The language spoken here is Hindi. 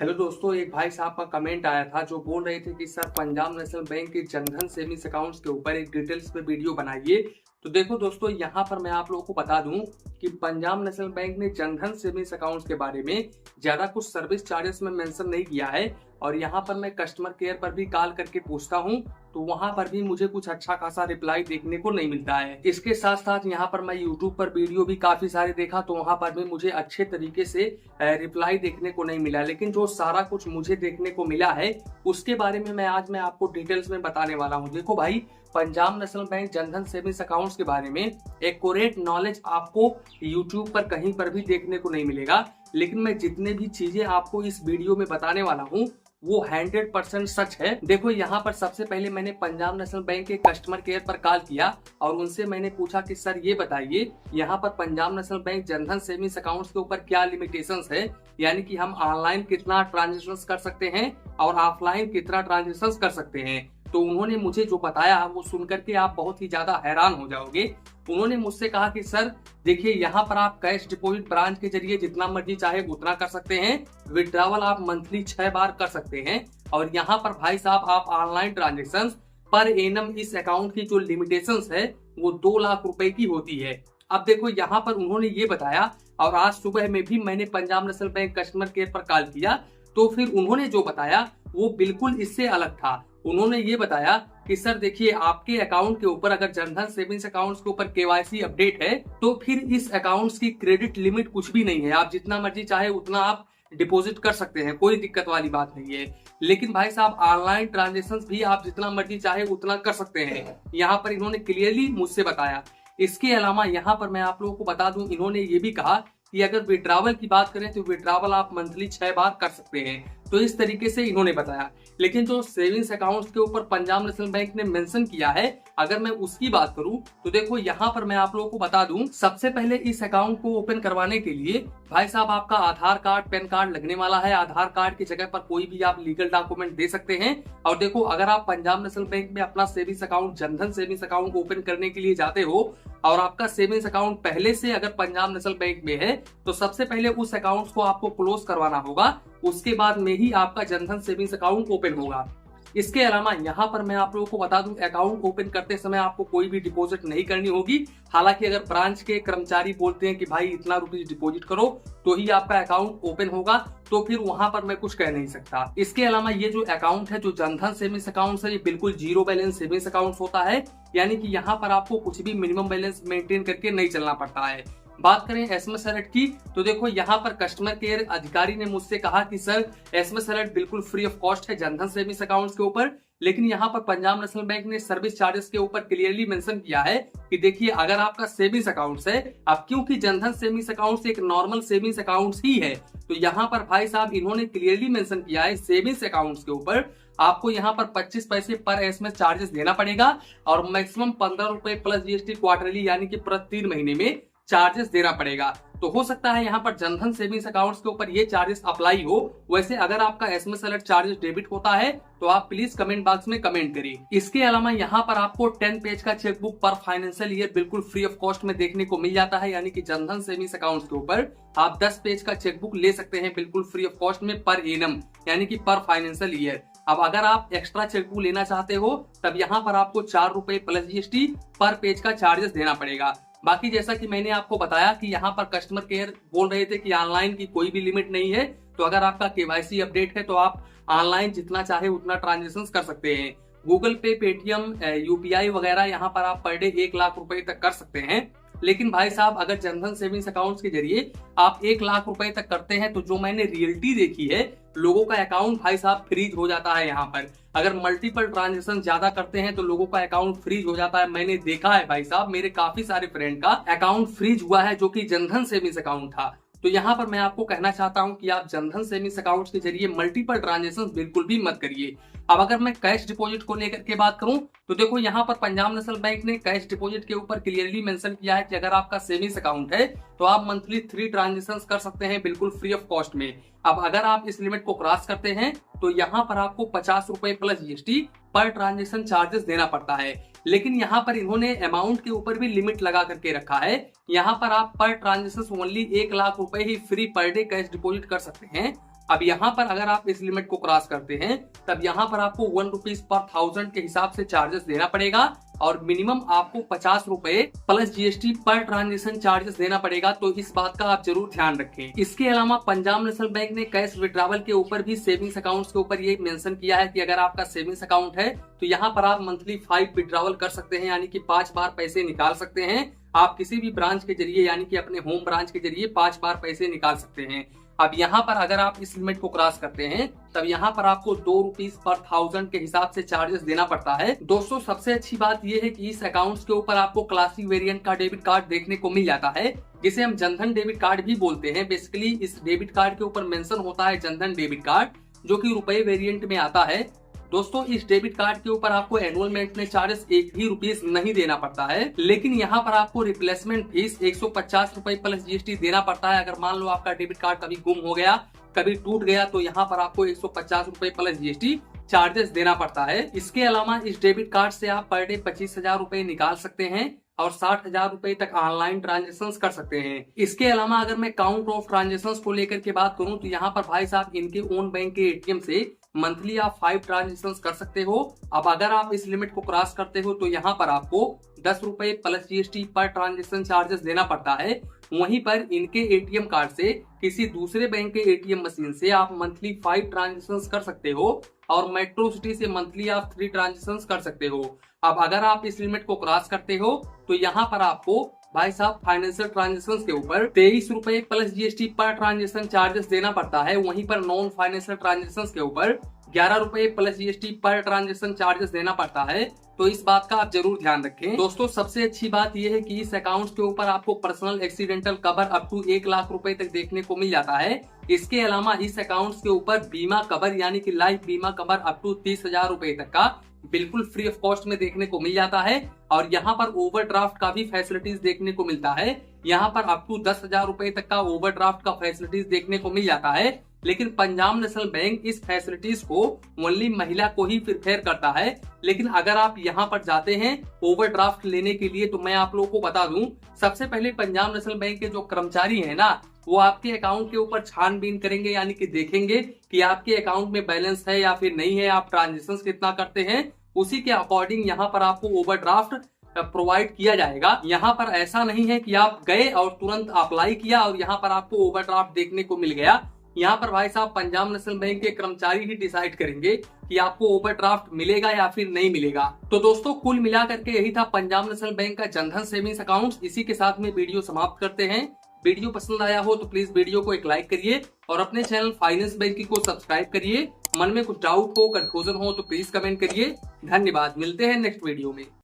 हेलो दोस्तों, एक भाई साहब का कमेंट आया था जो बोल रहे थे कि सर पंजाब नेशनल बैंक के जनधन सेविंग्स अकाउंट्स के ऊपर एक डिटेल्स पे वीडियो बनाइए। तो देखो दोस्तों, यहाँ पर मैं आप लोगों को बता दूं कि पंजाब नेशनल बैंक ने जनधन सेविंग्स अकाउंट्स के बारे में ज्यादा कुछ सर्विस चार्जेस में मेंशन नहीं किया है। और यहाँ पर मैं कस्टमर केयर पर भी कॉल करके पूछता हूँ तो वहां पर भी मुझे कुछ अच्छा खासा रिप्लाई देखने को नहीं मिलता है। इसके साथ साथ यहाँ पर मैं यूट्यूब पर वीडियो भी काफी सारे देखा तो वहां पर भी मुझे अच्छे तरीके से रिप्लाई देखने को नहीं मिला। लेकिन जो सारा कुछ मुझे देखने को मिला है उसके बारे में आज मैं आपको डिटेल्स में बताने वाला हूँ। देखो भाई, Punjab national bank Jan Dhan savings accounts के बारे में एक्यूरेट नॉलेज आपको यूट्यूब पर कहीं पर भी देखने को नहीं मिलेगा। लेकिन मैं जितने भी चीजें आपको इस वीडियो में बताने वाला हूँ वो 100% सच है। देखो, यहाँ पर सबसे पहले मैंने पंजाब नेशनल बैंक के कस्टमर केयर पर कॉल किया और उनसे मैंने पूछा कि सर ये बताइए, यहाँ पर Punjab national bank Jan Dhan savings accounts के ऊपर क्या लिमिटेशंस है, यानी कि हम ऑनलाइन कितना ट्रांजेक्शन कर सकते हैं और ऑफलाइन कितना ट्रांजेक्शन कर सकते हैं। तो उन्होंने मुझे जो बताया वो सुनकर के आप बहुत ही ज्यादा हैरान हो जाओगे। उन्होंने मुझसे कहा कि सर देखिए, यहाँ पर आप कैश डिपॉजिट ब्रांच के जरिए जितना मर्जी चाहे उतना कर सकते हैं, विड्रॉवल आप मंथली 6 बार कर सकते हैं, और यहाँ पर भाई साहब आप ऑनलाइन ट्रांजेक्शन पर एनम इस अकाउंट की जो लिमिटेशंस है वो 2 लाख रुपए की होती है। अब देखो, यहाँ पर उन्होंने ये बताया और आज सुबह में भी मैंने Punjab national bank customer care पर कॉल किया तो फिर उन्होंने जो बताया वो बिल्कुल इससे अलग था। उन्होंने ये बताया कि सर देखिए, आपके अकाउंट के ऊपर अगर जनधन सेविंग्स अकाउंट्स के ऊपर केवाईसी अपडेट है तो फिर इस अकाउंट्स की क्रेडिट लिमिट कुछ भी नहीं है। आप जितना मर्जी चाहे उतना आप डिपॉजिट कर सकते हैं, कोई दिक्कत वाली बात नहीं है। लेकिन भाई साहब, ऑनलाइन ट्रांजेक्शन भी आप जितना मर्जी चाहे उतना कर सकते हैं, यहाँ पर इन्होंने क्लियरली मुझसे बताया। इसके अलावा यहाँ पर मैं आप लोगों को बता दूं, इन्होंने ये भी कहा कि अगर विड्रॉवल की बात करें तो विड्रॉवल आप मंथली 6 बार कर सकते हैं। तो इस तरीके से इन्होंने बताया। लेकिन जो सेविंग्स अकाउंट्स के ऊपर पंजाब नेशनल बैंक ने मेंशन किया है, अगर मैं उसकी बात करूं तो देखो, यहाँ पर मैं आप लोगों को बता दूं, सबसे पहले इस अकाउंट को ओपन करवाने के लिए भाई साहब आपका आधार कार्ड, पैन कार्ड लगने वाला है। आधार कार्ड की जगह पर कोई भी आप लीगल डॉक्यूमेंट दे सकते हैं। और देखो, अगर आप पंजाब नेशनल बैंक में अपना savings account, Jan Dhan savings account open करने के लिए जाते हो और आपका सेविंग्स अकाउंट पहले से अगर पंजाब नेशनल बैंक में है तो सबसे पहले उस अकाउंट को आपको क्लोज करवाना होगा, उसके बाद में ही आपका जनधन सेविंग्स अकाउंट ओपन होगा। इसके अलावा यहाँ पर मैं आप लोगों को बता दूं, अकाउंट ओपन करते समय आपको कोई भी डिपॉजिट नहीं करनी होगी। हालांकि अगर ब्रांच के कर्मचारी बोलते हैं कि भाई इतना रुपीज डिपॉजिट करो तो ही आपका अकाउंट ओपन होगा, तो फिर वहां पर मैं कुछ कह नहीं सकता। इसके अलावा ये जो अकाउंट है, जो जनधन सेविंग्स अकाउंट है, ये बिल्कुल जीरो बैलेंस सेविंग्स अकाउंट होता है। यानी कि यहाँ पर आपको कुछ भी मिनिमम बैलेंस मेंटेन करके नहीं चलना पड़ता है। बात करें एसएमएस अलर्ट की तो देखो, यहाँ पर कस्टमर केयर अधिकारी ने मुझसे कहा कि सर एसएमएस अलर्ट बिल्कुल फ्री ऑफ कॉस्ट है जनधन सेविंग्स अकाउंट्स के ऊपर। लेकिन यहाँ पर पंजाब नेशनल बैंक ने सर्विस चार्जेस के ऊपर क्लियरली मेंशन किया है कि देखिए, अगर आपका सेविंग्स अकाउंट्स है, अब क्योंकि जनधन सेविंग्स अकाउंट्स एक नॉर्मल सेविंग्स अकाउंट्स ही है, तो यहाँ पर भाई साहब इन्होंने क्लियरली मेंशन किया है सेविंग्स अकाउंट्स के ऊपर आपको यहाँ पर 25 पैसे पर एसएमएस चार्जेस देना पड़ेगा और मैक्सिमम 15 रुपए प्लस जीएसटी क्वार्टरली, यानी कि प्रति 3 महीने में चार्जेस देना पड़ेगा। तो हो सकता है यहाँ पर जनधन सेविंग्स अकाउंट्स के ऊपर ये चार्जेस अप्लाई हो। वैसे अगर आपका एसएमएस अलर्ट चार्जेस डेबिट होता है तो आप प्लीज कमेंट बॉक्स में कमेंट करिए। इसके अलावा यहाँ पर आपको 10 पेज का चेकबुक पर फाइनेंशियल ईयर बिल्कुल फ्री ऑफ कॉस्ट में देखने को मिल जाता है। यानी कि जनधन सेविंग्स अकाउंट्स के ऊपर आप 10 पेज का चेकबुक ले सकते हैं बिल्कुल फ्री ऑफ कॉस्ट में पर एनम, यानी कि पर फाइनेंशियल ईयर। अब अगर आप एक्स्ट्रा चेकबुक लेना चाहते हो तब यहाँ पर आपको 4 रुपए प्लस जीएसटी पर पेज का चार्जेस देना पड़ेगा। बाकी जैसा कि मैंने आपको बताया कि यहाँ पर कस्टमर केयर बोल रहे थे कि ऑनलाइन की कोई भी लिमिट नहीं है, तो अगर आपका केवाईसी अपडेट है तो आप ऑनलाइन जितना चाहे उतना ट्रांजेक्शन कर सकते हैं। गूगल पे, पेटीएम, यूपीआई वगैरह यहाँ पर आप पर डे 1 लाख रुपए तक कर सकते हैं। लेकिन भाई साहब, अगर जनधन सेविंग्स अकाउंट्स के जरिए आप 1 लाख रुपए तक करते हैं तो जो मैंने रियलिटी देखी है, लोगों का अकाउंट भाई साहब फ्रीज हो जाता है। यहाँ पर अगर मल्टीपल ट्रांजेक्शन ज्यादा करते हैं तो लोगों का अकाउंट फ्रीज हो जाता है। मैंने देखा है भाई साहब, मेरे काफी सारे फ्रेंड का अकाउंट फ्रीज हुआ है जो कि जनधन सेविंग्स अकाउंट था। तो यहाँ पर मैं आपको कहना चाहता हूँ कि आप जनधन सेविंग्स अकाउंट्स के जरिए मल्टीपल ट्रांजेक्शन बिल्कुल भी मत करिए। अब अगर मैं कैश डिपॉजिट को लेकर के बात करूं तो देखो, यहाँ पर पंजाब नेशनल बैंक ने कैश डिपॉजिट के ऊपर क्लियरली मेंशन किया है कि अगर आपका सेविंग्स अकाउंट है तो आप मंथली 3 ट्रांजेक्शन कर सकते हैं बिल्कुल फ्री ऑफ कॉस्ट में। अब अगर आप इस लिमिट को क्रॉस करते हैं तो यहाँ पर आपको 50 रुपए plus GST per transaction charges देना पड़ता है। लेकिन यहाँ पर इन्होंने अमाउंट के ऊपर भी लिमिट लगा करके रखा है। यहाँ पर आप पर ट्रांजेक्शन ओनली 1 लाख रुपए ही free per day cash deposit कर सकते हैं। अब यहाँ पर अगर आप इस लिमिट को क्रॉस करते हैं तब यहाँ पर आपको 1 रुपीज पर 1000 के हिसाब से चार्जेस देना पड़ेगा और मिनिमम आपको 50 रुपए plus GST per transaction charges देना पड़ेगा। तो इस बात का आप जरूर ध्यान रखें। इसके अलावा पंजाब नेशनल बैंक ने कैश विड्रॉवल के ऊपर भी सेविंग्स अकाउंट्स के ऊपर ये मेंशन किया है कि अगर आपका सेविंग्स अकाउंट है तो यहाँ पर आप मंथली 5 विड्रॉवल कर सकते हैं, यानी कि 5 बार पैसे निकाल सकते हैं। आप किसी भी ब्रांच के जरिए यानी कि अपने होम ब्रांच के जरिए 5 बार पैसे निकाल सकते हैं। अब यहाँ पर अगर आप इस लिमिट को क्रॉस करते हैं तब यहाँ पर आपको 2 रुपीज पर 1000 के हिसाब से चार्जेस देना पड़ता है। दोस्तों सबसे अच्छी बात यह है कि इस अकाउंट्स के ऊपर आपको क्लासिक वेरिएंट का डेबिट कार्ड देखने को मिल जाता है, जिसे हम जनधन डेबिट कार्ड भी बोलते हैं। बेसिकली इस डेबिट कार्ड के ऊपर मेंशन होता है जनधन डेबिट कार्ड, जो कि रुपए वेरिएंट में आता है। दोस्तों इस डेबिट कार्ड के ऊपर आपको एनुअल मेंटेनेंस चार्जेस 1 भी रुपीस नहीं देना पड़ता है, लेकिन यहाँ पर आपको रिप्लेसमेंट फीस 150 रुपए प्लस जीएसटी देना पड़ता है। अगर मान लो आपका डेबिट कार्ड कभी गुम हो गया, कभी टूट गया, तो यहाँ पर आपको 150 रुपए प्लस जीएसटी चार्जेस देना पड़ता है। इसके अलावा इस डेबिट कार्ड से आप पर डे 25,000 रुपए निकाल सकते हैं और 60,000 रुपए तक ऑनलाइन ट्रांजेक्शन कर सकते हैं। इसके अलावा अगर मैं काउंट ऑफ ट्रांजेक्शन को लेकर के बात करूं तो यहाँ पर भाई साहब इनके ओन बैंक के एटीएम से मंथली आप 5 ट्रांजेक्शन कर सकते हो। अब अगर आप इस लिमिट को क्रॉस करते हो तो यहाँ पर आपको 10 रुपए plus GST per transaction charges देना पड़ता है। वहीं पर इनके एटीएम कार्ड से किसी दूसरे बैंक के एटीएम मशीन से आप मंथली 5 ट्रांजेक्शन कर सकते हो और मेट्रो सिटी से मंथली आप 3 ट्रांजेक्शन कर सकते हो। अब अगर आप इस लिमिट को क्रॉस करते हो तो यहाँ पर आपको भाई साहब फाइनेंशियल ट्रांजेक्शन के ऊपर 23 रुपए plus GST per transaction charges देना पड़ता है। वहीं पर नॉन फाइनेंशियल ट्रांजेक्शन के ऊपर 11 रुपए plus GST per transaction charges देना पड़ता है। तो इस बात का आप जरूर ध्यान रखें। दोस्तों सबसे अच्छी बात यह है कि इस अकाउंट के ऊपर आपको personal accidental cover up to 1 lakh रुपए तक देखने को मिल जाता है। इसके अलावा इस अकाउंट के ऊपर बीमा कवर यानी कि लाइफ बीमा कवर अप टू 30,000 रुपए तक का बिल्कुल फ्री ऑफ कॉस्ट में देखने को मिल जाता है। और यहाँ पर ओवरड्राफ्ट का भी फैसिलिटीज देखने को मिलता है। यहाँ पर अप टू 10,000 रुपए तक का ओवरड्राफ्ट का फैसिलिटीज देखने को मिल जाता है। लेकिन पंजाब नेशनल बैंक इस फैसिलिटीज को ओनली महिला को ही प्रेफर करता है। लेकिन अगर आप यहाँ पर जाते हैं ओवरड्राफ्ट लेने के लिए तो मैं आप लोगों को बता दूं, सबसे पहले पंजाब नेशनल बैंक के जो कर्मचारी है ना, वो आपके अकाउंट के ऊपर छानबीन करेंगे, यानी कि देखेंगे कि आपके अकाउंट में बैलेंस है या फिर नहीं है, आप ट्रांजेक्शन कितना करते हैं, उसी के अकॉर्डिंग यहाँ पर आपको ओवरड्राफ्ट प्रोवाइड किया जाएगा। यहाँ पर ऐसा नहीं है कि आप गए और तुरंत अप्लाई किया और यहाँ पर आपको ओवरड्राफ्ट देखने को मिल गया। यहाँ पर भाई साहब पंजाब नेशनल बैंक के कर्मचारी ही डिसाइड करेंगे कि आपको ओवरड्राफ्ट मिलेगा या फिर नहीं मिलेगा। तो दोस्तों कुल मिलाकर के यही था पंजाब नेशनल बैंक का जनधन सेविंग्स अकाउंट। इसी के साथ में वीडियो समाप्त करते हैं। वीडियो पसंद आया हो तो प्लीज वीडियो को एक लाइक करिए और अपने चैनल फाइनेंस बैंकिंग को सब्सक्राइब करिए। मन में कुछ डाउट हो, कंफ्यूजन हो तो प्लीज कमेंट करिए। धन्यवाद, मिलते हैं नेक्स्ट वीडियो में।